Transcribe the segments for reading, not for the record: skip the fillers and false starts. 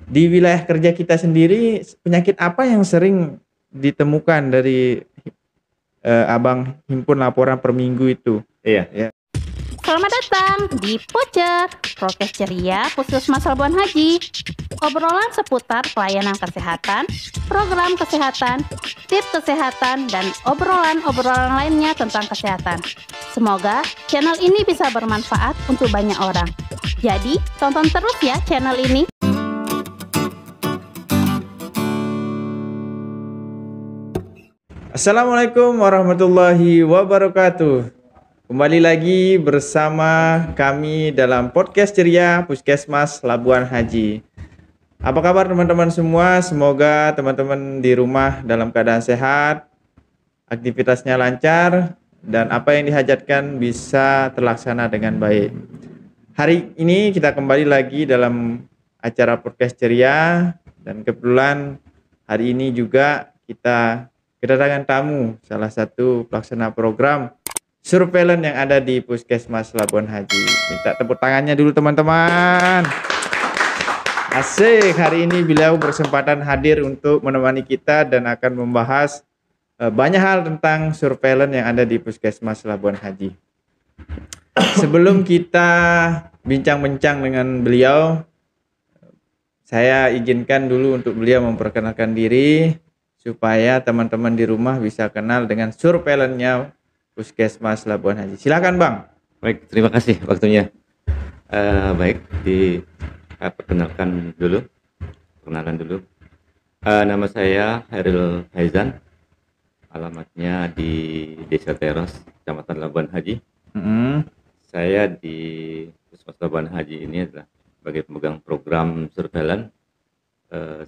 Di wilayah kerja kita sendiri, penyakit apa yang sering ditemukan dari Abang himpun laporan per minggu itu? Iya. Ya. Selamat datang di Pocer, Prokes Ceria Puskesmas Labuan Haji. Obrolan seputar pelayanan kesehatan, program kesehatan, tips kesehatan, dan obrolan-obrolan lainnya tentang kesehatan. Semoga channel ini bisa bermanfaat untuk banyak orang. Jadi, tonton terus ya channel ini. Assalamualaikum warahmatullahi wabarakatuh. Kembali lagi bersama kami dalam podcast Ceria Puskesmas Labuan Haji. Apa kabar teman-teman semua? Semoga teman-teman di rumah dalam keadaan sehat, aktivitasnya lancar, dan apa yang dihajatkan bisa terlaksana dengan baik. Hari ini kita kembali lagi dalam acara podcast Ceria, dan kebetulan hari ini juga kita kedatangan tamu, salah satu pelaksana program surveillance yang ada di Puskesmas Labuan Haji. Minta tepuk tangannya dulu teman-teman. Asik, hari ini beliau berkesempatan hadir untuk menemani kita dan akan membahas banyak hal tentang surveillance yang ada di Puskesmas Labuan Haji. Sebelum kita bincang-bincang dengan beliau, saya izinkan dulu untuk beliau memperkenalkan diri supaya teman-teman di rumah bisa kenal dengan surveillance-nya Puskesmas Labuan Haji. Silakan Bang. Baik, terima kasih waktunya. Baik, perkenalan dulu. Nama saya Hairil Faizan. Alamatnya di Desa Teros, Kecamatan Labuan Haji. Saya di Puskesmas Labuan Haji ini adalah sebagai pemegang program surveillance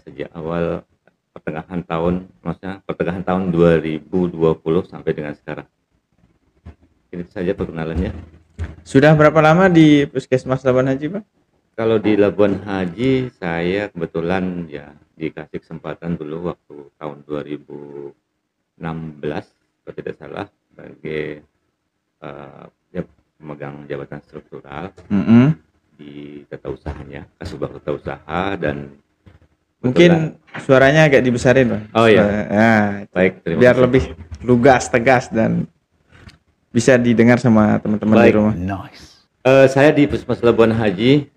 sejak awal pertengahan tahun 2020 sampai dengan sekarang. Ini saja perkenalannya. Sudah berapa lama di Puskesmas Labuan Haji, Pak? Kalau di Labuan Haji saya kebetulan ya dikasih kesempatan dulu waktu tahun 2016 kalau tidak salah sebagai pemegang jabatan struktural di tata usahanya, Kasubag Tata Usaha, dan mungkin suaranya agak dibesarin, Bang. Oh iya. Nah, baik, biar kasih. Lebih lugas, tegas, dan bisa didengar sama teman-teman di rumah. Nice. Saya di Puskesmas Labuan Haji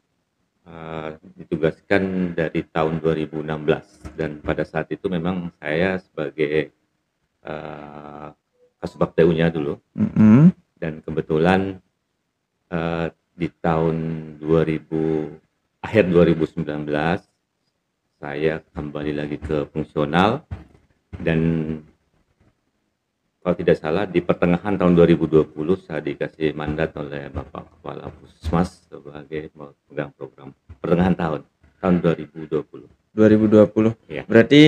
ditugaskan dari tahun 2016, dan pada saat itu memang saya sebagai Kasubag TU-nya dulu. Dan kebetulan di tahun akhir 2019 saya kembali lagi ke fungsional, dan kalau tidak salah di pertengahan tahun 2020 saya dikasih mandat oleh Bapak Kepala Puskesmas sebagai pemegang program pertengahan tahun 2020. Ya. Berarti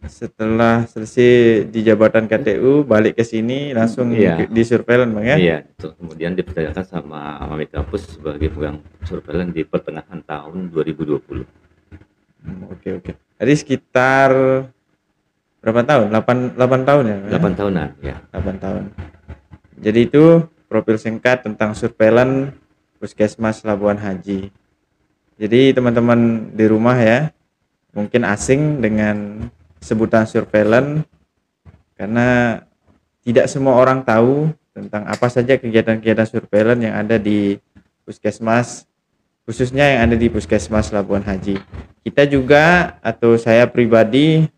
setelah selesai di jabatan KTU balik ke sini langsung di surveillance, Bang, ya? Iya, kemudian dipercayakan sama Mami Kampus sebagai pemegang surveillance di pertengahan tahun 2020. Oke. Jadi sekitar berapa tahun? 8 tahun ya? 8 tahunan, ya. 8 tahun. Jadi itu profil singkat tentang surveillance Puskesmas Labuan Haji. Jadi teman-teman di rumah ya, mungkin asing dengan sebutan surveillance karena tidak semua orang tahu tentang apa saja kegiatan-kegiatan surveillance yang ada di Puskesmas, khususnya yang ada di Puskesmas Labuan Haji. Kita juga atau saya pribadi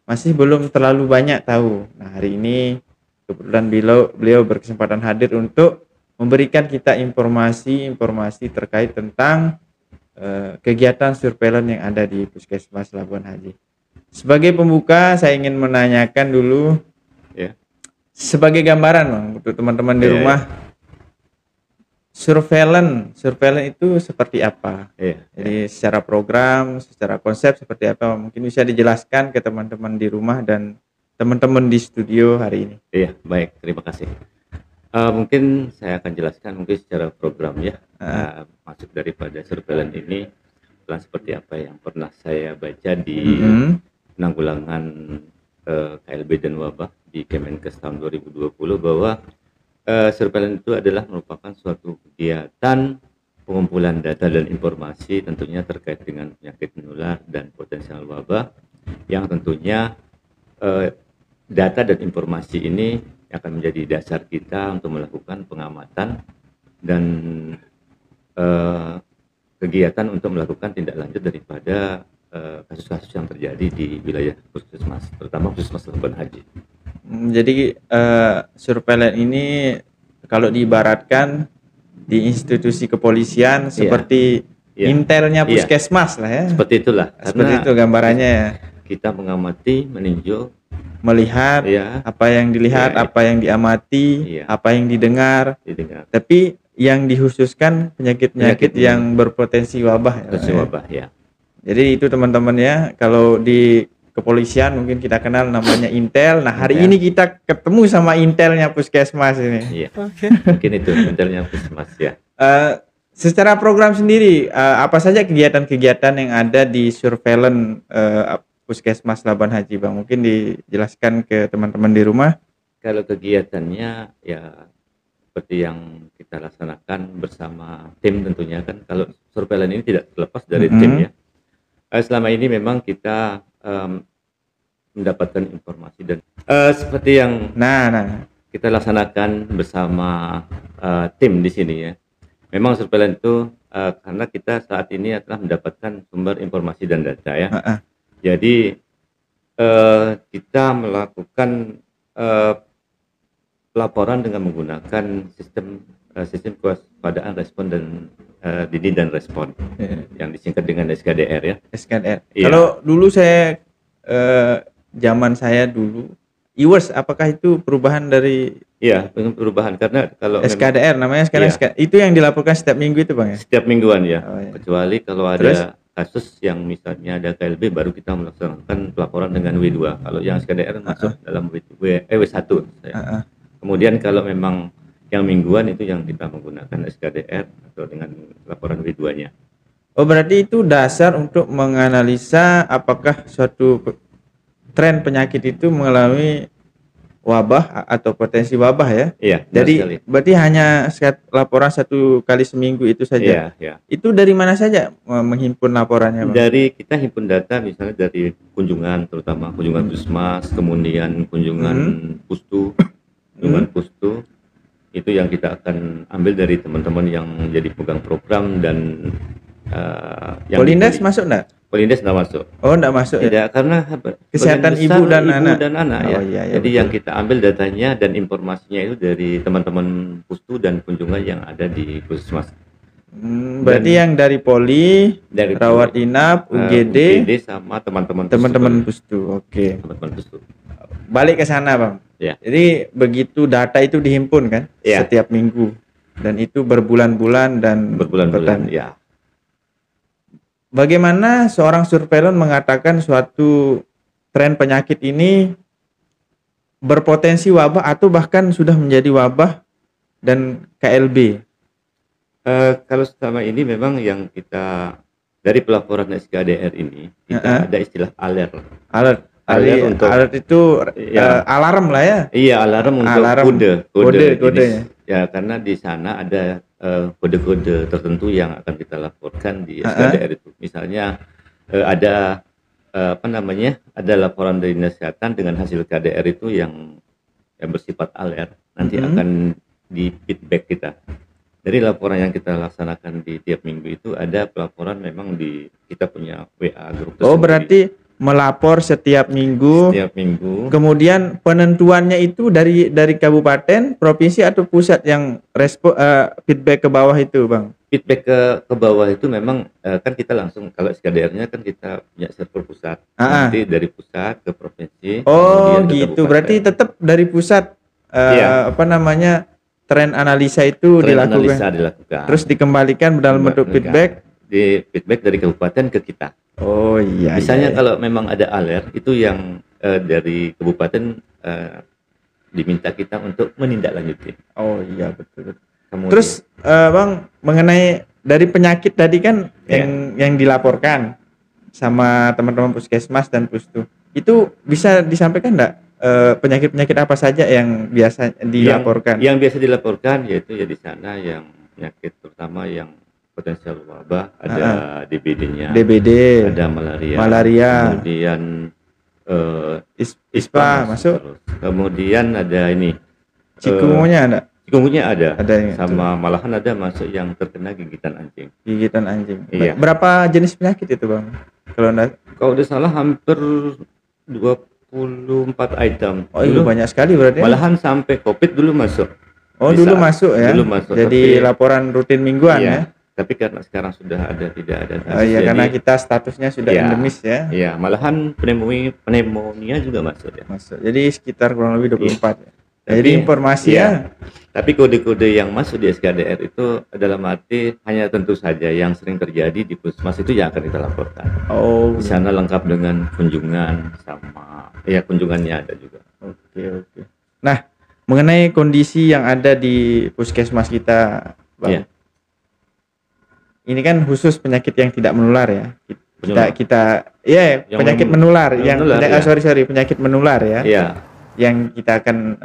masih belum terlalu banyak tahu. Nah, hari ini kebetulan beliau berkesempatan hadir untuk memberikan kita informasi terkait tentang kegiatan surveillance yang ada di Puskesmas Labuan Haji. Sebagai pembuka, saya ingin menanyakan dulu, sebagai gambaran, Bang, untuk teman-teman di rumah. Surveillance itu seperti apa? Jadi secara program, secara konsep seperti apa? Mungkin bisa dijelaskan ke teman-teman di rumah dan teman-teman di studio hari ini. Iya, baik, terima kasih. Mungkin saya akan jelaskan mungkin secara program ya. Maksud daripada surveillance ini adalah seperti apa yang pernah saya baca di penanggulangan KLB dan wabah di Kemenkes tahun 2020 bahwa surveillance itu adalah merupakan suatu kegiatan pengumpulan data dan informasi tentunya terkait dengan penyakit menular dan potensial wabah, yang tentunya data dan informasi ini akan menjadi dasar kita untuk melakukan pengamatan dan kegiatan untuk melakukan tindak lanjut daripada kasus-kasus yang terjadi di wilayah Puskesmas, terutama Puskesmas Labuan Haji. Jadi surveillance ini kalau diibaratkan di institusi kepolisian seperti intelnya Puskesmas lah ya. Seperti itulah. Seperti itu gambarannya ya. Kita mengamati, meninjau, melihat apa yang dilihat, apa yang diamati, apa yang didengar. Tapi yang dikhususkan penyakit-penyakit yang berpotensi wabah ya. Jadi itu teman-teman ya, kalau di kepolisian mungkin kita kenal namanya Intel. Nah, hari ini kita ketemu sama Intelnya Puskesmas ini. Iya. Mungkin itu Intelnya Puskesmas ya. Secara program sendiri, apa saja kegiatan-kegiatan yang ada di surveillance Puskesmas Labuan Haji, Bang? Mungkin dijelaskan ke teman-teman di rumah. Kalau kegiatannya ya seperti yang kita laksanakan bersama tim tentunya kan. Kalau surveillance ini tidak terlepas dari tim ya. Selama ini memang kita mendapatkan informasi dan seperti yang kita laksanakan bersama tim di sini ya. Memang surveillance itu karena kita saat ini telah mendapatkan sumber informasi dan data ya. Jadi kita melakukan pelaporan dengan menggunakan sistem kewaspadaan respon dan dini dan respon yang disingkat dengan SKDR ya. SKDR. Kalau dulu saya zaman saya dulu IWERS, apakah itu perubahan dari? Iya, perubahan karena kalau SKDR namanya sekarang itu yang dilaporkan setiap minggu itu, Bang ya? Setiap mingguan ya. Kecuali kalau ada kasus yang misalnya ada KLB baru kita melaksanakan pelaporan dengan W2. Kalau yang SKDR masuk dalam W1 saya. Kemudian kalau memang yang mingguan itu yang kita menggunakan SKDR atau dengan laporan W2-nya. Oh, berarti itu dasar untuk menganalisa apakah suatu tren penyakit itu mengalami wabah atau potensi wabah ya? Iya. Jadi berarti hanya laporan 1 kali seminggu itu saja? Iya. Itu dari mana saja menghimpun laporannya, Bang? Dari kita himpun data misalnya dari kunjungan, terutama kunjungan Puskesmas, kemudian kunjungan Pustu, itu yang kita akan ambil dari teman-teman yang jadi pegang program dan Polindes masuk enggak? Polindes enggak masuk. Oh, enggak masuk. Tidak, karena kesehatan ibu dan anak ya. Jadi yang kita ambil datanya dan informasinya itu dari teman-teman Pustu dan kunjungan yang ada di Puskesmas. Berarti yang dari Poli, dari rawat inap, UGD sama teman-teman Pustu. Oke. Teman-teman Pustu. Balik ke sana, Bang. Ya. Jadi begitu data itu dihimpun kan setiap minggu dan itu berbulan-bulan dan berbulan-bulan ya. Bagaimana seorang surveillance mengatakan suatu tren penyakit ini berpotensi wabah atau bahkan sudah menjadi wabah dan KLB? Kalau selama ini memang yang kita dari pelaporan SKDR ini kita ada istilah alert itu alarm lah ya. Iya, alarm untuk kodenya. Ya, karena di sana ada kode-kode tertentu yang akan kita laporkan di SKDR itu. Misalnya ada ada laporan dari Dinas Kesehatan dengan hasil KDR itu yang bersifat alert, nanti akan di feedback kita. Dari laporan yang kita laksanakan di tiap minggu itu ada pelaporan memang kita punya WA grup tersendiri. Oh, berarti melapor setiap minggu. Kemudian penentuannya itu dari kabupaten, provinsi atau pusat yang feedback ke bawah itu, Bang? Feedback ke bawah itu memang kan kita langsung, kalau SKDR-nya kan kita punya server pusat. Nanti dari pusat ke provinsi. Oh, gitu. Berarti tetap dari pusat tren analisa itu dilakukan. Terus dikembalikan dalam bentuk feedback. Di feedback dari kabupaten ke kita. Oh iya. Misalnya kalau memang ada alert itu yang dari kabupaten diminta kita untuk menindaklanjuti. Oh iya, betul. Kemudian, terus Bang, mengenai dari penyakit tadi kan yang dilaporkan sama teman-teman Puskesmas dan Pustu, itu bisa disampaikan enggak penyakit-penyakit apa saja yang biasa dilaporkan? Yang biasa dilaporkan yaitu ya di sana yang penyakit terutama yang potensial wabah, ada DBD-nya, ada malaria, kemudian ISPA masuk, kemudian ada ini cikungunya ada, yang sama itu. Malahan ada masuk yang terkena gigitan anjing. Iya. Berapa jenis penyakit itu Bang? Kalau udah salah hampir 24 item. Itu banyak sekali berarti. Malahan sampai COVID dulu masuk. Dulu masuk ya. Jadi laporan rutin mingguan ya. Tapi karena sekarang sudah tidak ada. Karena kita statusnya sudah endemis ya. Iya, malahan pneumonia juga masuk ya. Jadi sekitar kurang lebih 24 ya. Jadi informasi ya. Tapi kode-kode yang masuk di SKDR itu dalam arti hanya tentu saja yang sering terjadi di puskesmas itu yang akan kita laporkan. Di sana lengkap dengan kunjungan sama kunjungannya ada juga. Oke. Nah, mengenai kondisi yang ada di puskesmas kita, Bang. Ini kan khusus penyakit yang tidak menular ya. Penyakit menular penyakit menular ya. Iya. Yang kita akan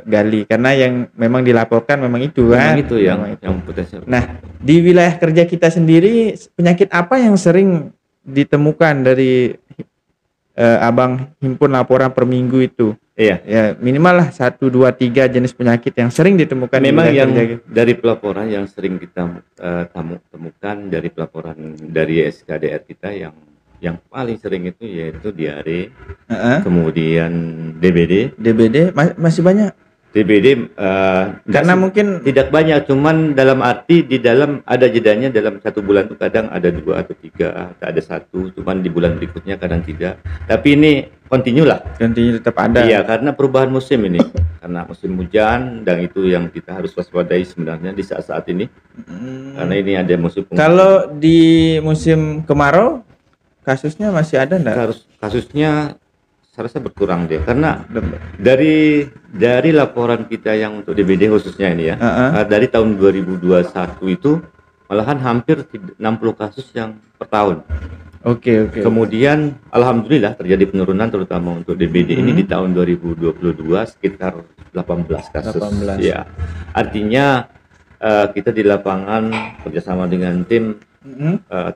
gali karena yang memang dilaporkan memang itu kan. Yang potensial. Nah, di wilayah kerja kita sendiri penyakit apa yang sering ditemukan dari Abang himpun laporan per minggu itu? Iya. Ya, minimal lah 1, 2, 3 jenis penyakit yang sering ditemukan. Memang yang dari pelaporan yang sering kita temukan dari pelaporan dari SKDR kita yang paling sering itu yaitu diare, kemudian DBD masih banyak. DBD karena mungkin tidak banyak, cuman dalam arti di dalam ada jedanya dalam 1 bulan tuh kadang ada 2 atau 3, ada 1, cuman di bulan berikutnya kadang tidak. Tapi ini continue tetap ada. Iya, karena perubahan musim ini, karena musim hujan dan itu yang kita harus waspadai sebenarnya di saat-saat ini. Karena ini ada musim Kalau di musim kemarau kasusnya masih ada enggak? Kasusnya saya rasa berkurang dia, karena dari laporan kita yang untuk DBD khususnya ini ya, dari tahun 2021 itu malahan hampir 60 kasus yang per tahun. Oke. Kemudian alhamdulillah terjadi penurunan terutama untuk DBD ini di tahun 2022 sekitar 18 kasus. Ya, artinya kita di lapangan kerjasama dengan tim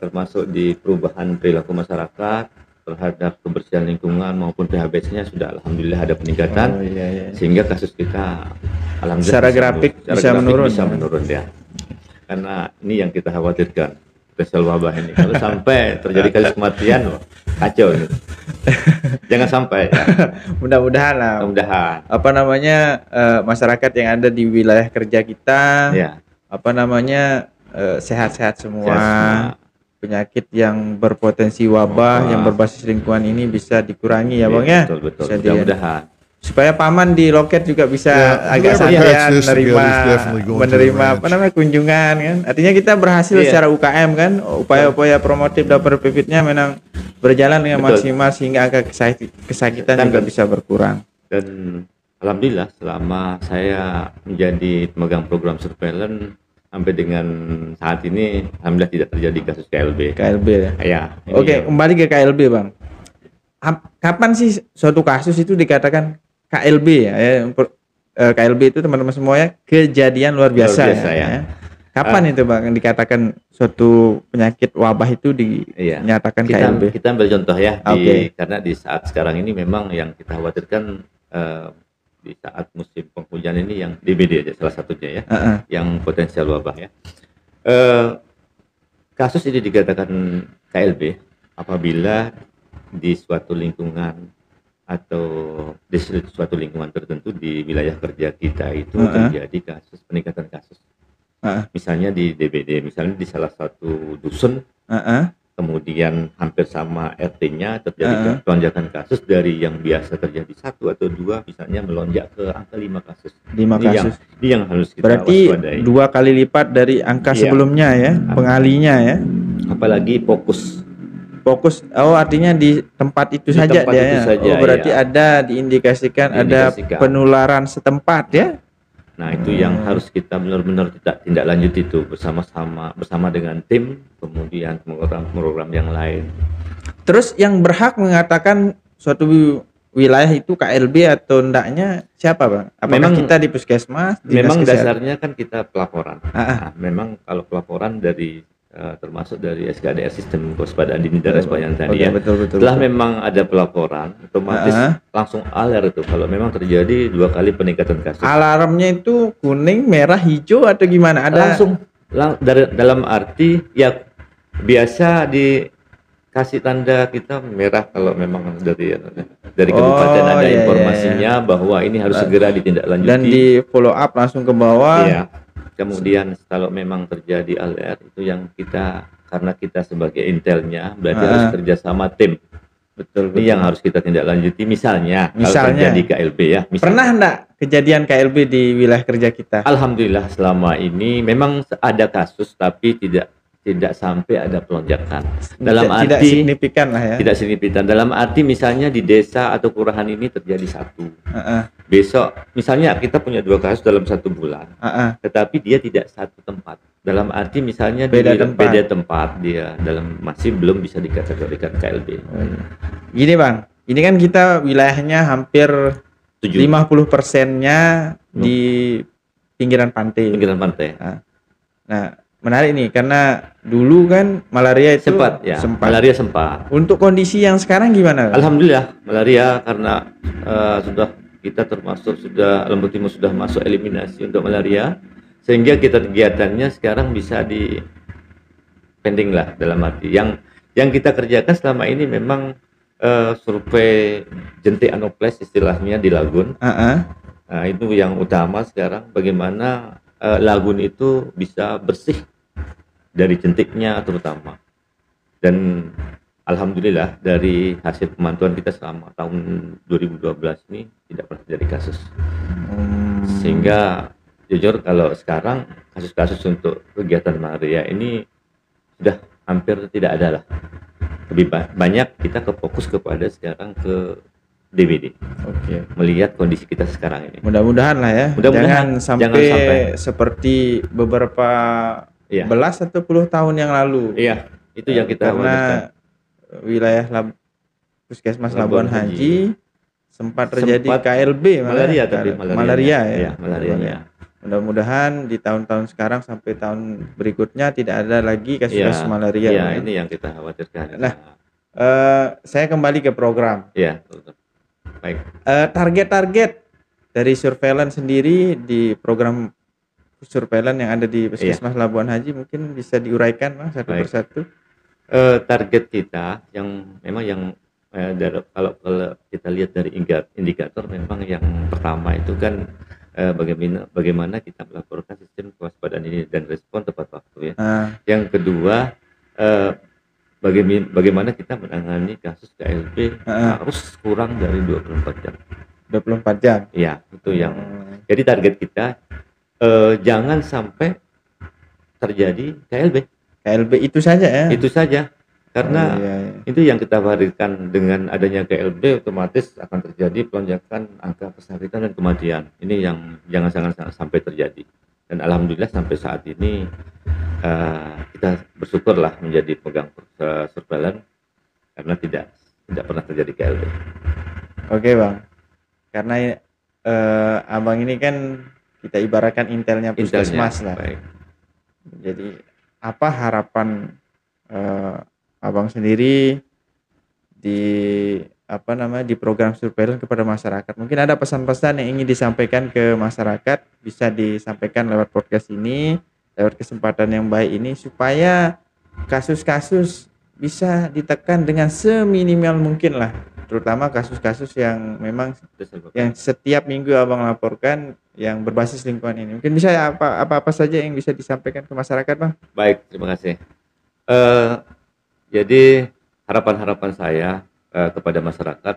termasuk di perubahan perilaku masyarakat terhadap kebersihan lingkungan maupun PHBS-nya sudah alhamdulillah ada peningkatan. Sehingga kasus kita alhamdulillah secara grafik bisa menurun ya. Karena ini yang kita khawatirkan, potensial wabah ini. Kalau sampai terjadi kasus kematian, kacau ini. Jangan sampai ya. Mudah-mudahan lah. Masyarakat yang ada di wilayah kerja kita sehat-sehat semua. Penyakit yang berpotensi wabah yang berbasis lingkungan ini bisa dikurangi ya Bang ya. Betul. Mudah-mudahan. Supaya paman di loket juga bisa agak santai menerima kunjungan kan. Artinya kita berhasil secara UKM kan, upaya-upaya promotif dapur pipitnya memang berjalan dengan maksimal sehingga angka kesakitan juga bisa berkurang. Dan alhamdulillah selama saya menjadi pemegang program surveillance sampai dengan saat ini alhamdulillah tidak terjadi kasus KLB ya. Oke, kembali ke KLB Bang. Kapan sih suatu kasus itu dikatakan KLB ya? KLB itu teman-teman semuanya kejadian luar biasa ya. Kapan itu Bang dikatakan suatu penyakit wabah itu dinyatakan KLB? Kita ambil contoh ya, karena di saat sekarang ini memang yang kita khawatirkan di saat musim penghujan ini yang DBD aja salah satunya ya, yang potensial wabah ya. Kasus ini dikatakan KLB apabila di suatu lingkungan atau di suatu lingkungan tertentu di wilayah kerja kita itu terjadi peningkatan kasus. Misalnya di DBD, misalnya di salah satu dusun, kemudian hampir sama RT-nya terjadi lonjakan kasus dari yang biasa terjadi 1 atau 2 misalnya melonjak ke angka 5 kasus. Ini yang harus kita waspadai. Berarti 2 kali lipat dari angka sebelumnya ya, pengalinya ya. Apalagi fokus. Artinya di tempat itu saja dia ya. Berarti ada diindikasikan ada penularan setempat ya. Nah itu yang harus kita benar-benar tindak lanjut itu bersama dengan tim, kemudian program yang lain. Terus yang berhak mengatakan suatu wilayah itu KLB atau endaknya siapa Bang? Apakah kita di puskesmas? Memang dasarnya kan kita pelaporan. Nah, memang kalau pelaporan dari termasuk dari SKDR sistem kewaspadaan dini dan respon yang tadi ya. Betul. Setelah memang ada pelaporan, otomatis langsung alert itu kalau memang terjadi 2 kali peningkatan kasus. Alarmnya itu kuning, merah, hijau atau gimana? Ada Langsung dalam arti ya biasa dikasih tanda kita merah kalau memang dari kabupaten ada informasinya bahwa ini harus segera ditindaklanjuti dan di follow up langsung ke bawah. Iya. Kemudian kalau memang terjadi alert itu yang kita, karena kita sebagai intelnya berarti harus kerjasama tim. Betul. Ini yang harus kita tindak lanjuti. Misalnya kalau terjadi KLB ya. Pernah enggak kejadian KLB di wilayah kerja kita? Alhamdulillah selama ini memang ada kasus tapi tidak sampai ada pelonjakan. Tidak signifikan lah ya. Tidak signifikan. Dalam arti misalnya di desa atau kelurahan ini terjadi 1. Besok misalnya kita punya 2 kasus dalam 1 bulan. Tetapi dia tidak satu tempat. Dalam arti misalnya beda tempat dia masih belum bisa dikategorikan KLB. Gini Bang, ini kan kita wilayahnya hampir 50%-nya di pinggiran pantai. Nah, menarik nih karena dulu kan malaria itu sempat. Malaria sempat. Untuk kondisi yang sekarang gimana? Alhamdulillah malaria karena kita termasuk Lombok Timur sudah masuk eliminasi untuk malaria, sehingga kegiatannya sekarang bisa di pending lah, dalam arti yang kita kerjakan selama ini memang survei jentik anoples istilahnya di lagun. Nah, itu yang utama sekarang, bagaimana lagun itu bisa bersih dari jentiknya terutama. Dan alhamdulillah dari hasil pemantauan kita selama tahun 2012 ini tidak pernah terjadi kasus. Sehingga jujur kalau sekarang kasus-kasus untuk kegiatan malaria ini sudah hampir tidak ada lah. Lebih banyak kita fokus kepada sekarang ke DBD. Melihat kondisi kita sekarang ini. Mudah-mudahan lah ya. Jangan sampai seperti beberapa belas atau puluh tahun yang lalu. Iya, itu yang kita karena wilayah Puskesmas Labuan Haji sempat terjadi KLB malaria. Mudah-mudahan di tahun-tahun sekarang sampai tahun berikutnya tidak ada lagi kasus malaria. Iya, ini yang kita khawatirkan. Nah, saya kembali ke program. Iya, baik. Target-target dari surveillance sendiri di program surveillance yang ada di Puskesmas Labuan Haji mungkin bisa diuraikan Bang satu persatu. Target kita yang memang kalau kita lihat dari indikator memang yang pertama itu kan bagaimana kita melaporkan sistem kewaspadaan ini dan respon tepat waktu ya. Yang kedua bagaimana kita menangani kasus KLB harus kurang dari 24 jam. 24 jam. Iya, itu yang jadi target kita. Jangan sampai terjadi KLB itu saja ya. Itu saja karena itu yang kita khawatirkan, dengan adanya KLB otomatis akan terjadi pelonjakan angka kesakitan dan kematian. Ini yang jangan sampai terjadi. Dan alhamdulillah sampai saat ini kita bersyukurlah menjadi pegang surveillance karena tidak pernah terjadi KLB. Oke Bang, karena abang ini kan kita ibaratkan intelnya Puskesmas lah. Baik. Jadi apa harapan abang sendiri di program surveillance kepada masyarakat? Mungkin ada pesan-pesan yang ingin disampaikan ke masyarakat, bisa disampaikan lewat podcast ini, lewat kesempatan yang baik ini, supaya kasus-kasus bisa ditekan dengan seminimal mungkin lah, terutama kasus-kasus yang memang yang setiap minggu abang laporkan yang berbasis lingkungan ini. Mungkin bisa apa saja yang bisa disampaikan ke masyarakat Bang? Baik, terima kasih. Jadi harapan saya kepada masyarakat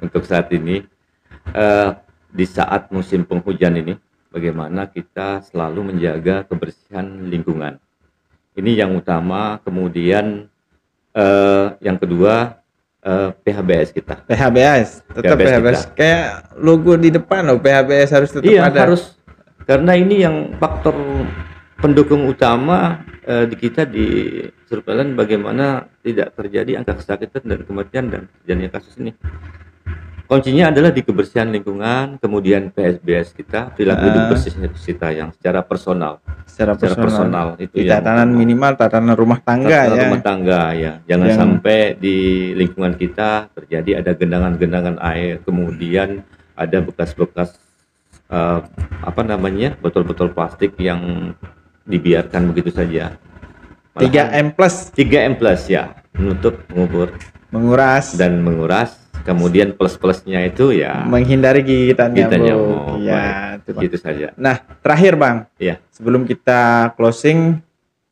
untuk saat ini, di saat musim penghujan ini, bagaimana kita selalu menjaga kebersihan lingkungan. Ini yang utama. Kemudian yang kedua, PHBS kita. PHBS, tetap PHBS. Kayak logo di depan loh, PHBS harus tetap ada. Iya, harus. Karena ini yang faktor pendukung utama di kita di surveillance, bagaimana tidak terjadi angka kesakitan dan kematian dan terjadinya kasus ini. kuncinya adalah di kebersihan lingkungan, kemudian PSBS kita, perilaku hidup bersih kita yang secara personal. Secara personal itu di yang tatanan minimal, tatanan rumah tangga ya. Rumah tangga ya. Jangan sampai di lingkungan kita terjadi ada genangan-genangan air, kemudian ada bekas-bekas botol-botol plastik yang dibiarkan begitu saja. 3M+. 3M+ ya, menutup, mengubur, menguras, kemudian plus-plusnya itu ya menghindari gigitan nyamuk. Ya, itu saja. Nah, terakhir Bang, iya, sebelum kita closing,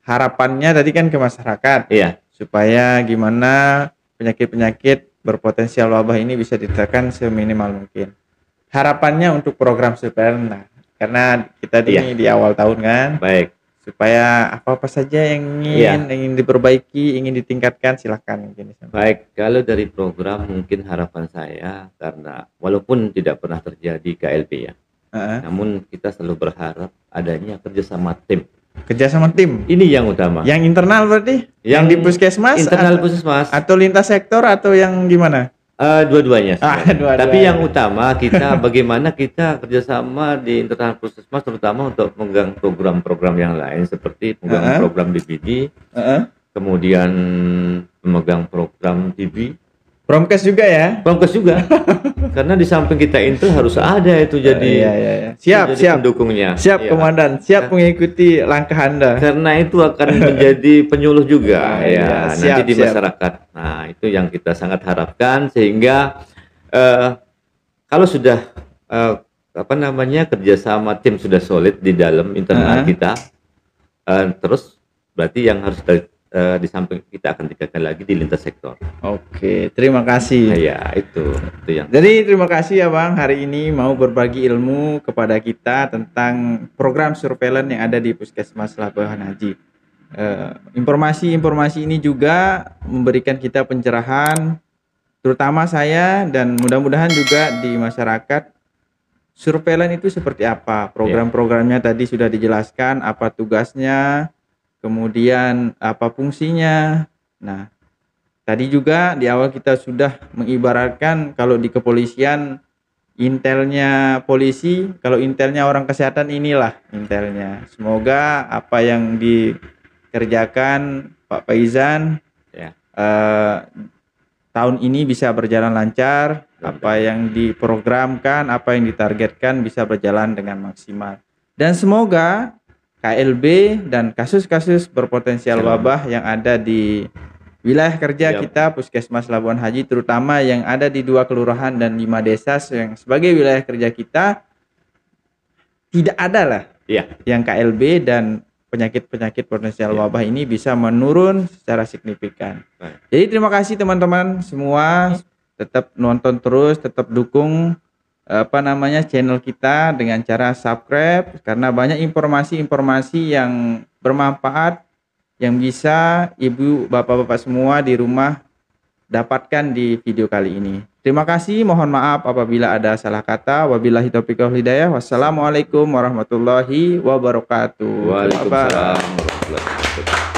harapannya tadi kan ke masyarakat, iya, supaya gimana penyakit-penyakit berpotensial wabah ini bisa ditekan seminimal mungkin. Harapannya untuk program surveillance, karena kita ini di awal tahun kan. Baik. Supaya apa saja yang ingin diperbaiki, ingin ditingkatkan, silakan mungkin. Baik, kalau dari program mungkin harapan saya, karena walaupun tidak pernah terjadi KLB ya, namun kita selalu berharap adanya kerjasama tim. Kerjasama tim. Ini yang utama. Yang internal berarti? Yang di puskesmas? Internal puskesmas. Atau lintas sektor atau yang gimana? Dua-duanya. Tapi yang utama kita bagaimana kita kerjasama di internal puskesmas, terutama untuk memegang program-program yang lain seperti pemegang program BPD, kemudian pemegang program TB, Promkes juga ya? Promkes juga. Karena di samping kita Intel harus ada itu jadi siap pendukungnya. Siap Komandan, siap mengikuti langkah Anda. Karena itu akan menjadi penyuluh juga nanti di masyarakat. Nah, itu yang kita sangat harapkan sehingga kalau sudah kerjasama tim sudah solid di dalam internal kita, terus berarti yang harus di samping kita akan tingkatkan lagi di lintas sektor. Oke, terima kasih. Ya, itu yang. Jadi terima kasih ya Bang, hari ini mau berbagi ilmu kepada kita tentang program surveillance yang ada di Puskesmas Labuhan Haji. Informasi-informasi ini juga memberikan kita pencerahan, terutama saya dan mudah-mudahan juga di masyarakat. Surveillance itu seperti apa? Program-programnya tadi sudah dijelaskan, apa tugasnya, kemudian apa fungsinya. Nah, tadi juga di awal kita sudah mengibaratkan kalau di kepolisian intelnya polisi, kalau intelnya orang kesehatan, inilah intelnya. Semoga apa yang dikerjakan Pak Faizan tahun ini bisa berjalan lancar, apa yang diprogramkan, apa yang ditargetkan bisa berjalan dengan maksimal. Dan semoga KLB dan kasus-kasus berpotensial wabah yang ada di wilayah kerja kita Puskesmas Labuhan Haji, terutama yang ada di 2 kelurahan dan 5 desa yang sebagai wilayah kerja kita, tidak ada lah yang KLB dan penyakit-penyakit potensial wabah ini bisa menurun secara signifikan. Jadi terima kasih teman-teman semua, tetap nonton terus, tetap dukung channel kita dengan cara subscribe, karena banyak informasi-informasi yang bermanfaat yang bisa ibu bapak-bapak semua di rumah dapatkan di video kali ini. Terima kasih, mohon maaf apabila ada salah kata. Wabillahi taufiq wal hidayah. Wassalamualaikum warahmatullahi wabarakatuh. Waalaikumsalam warahmatullahi wabarakatuh.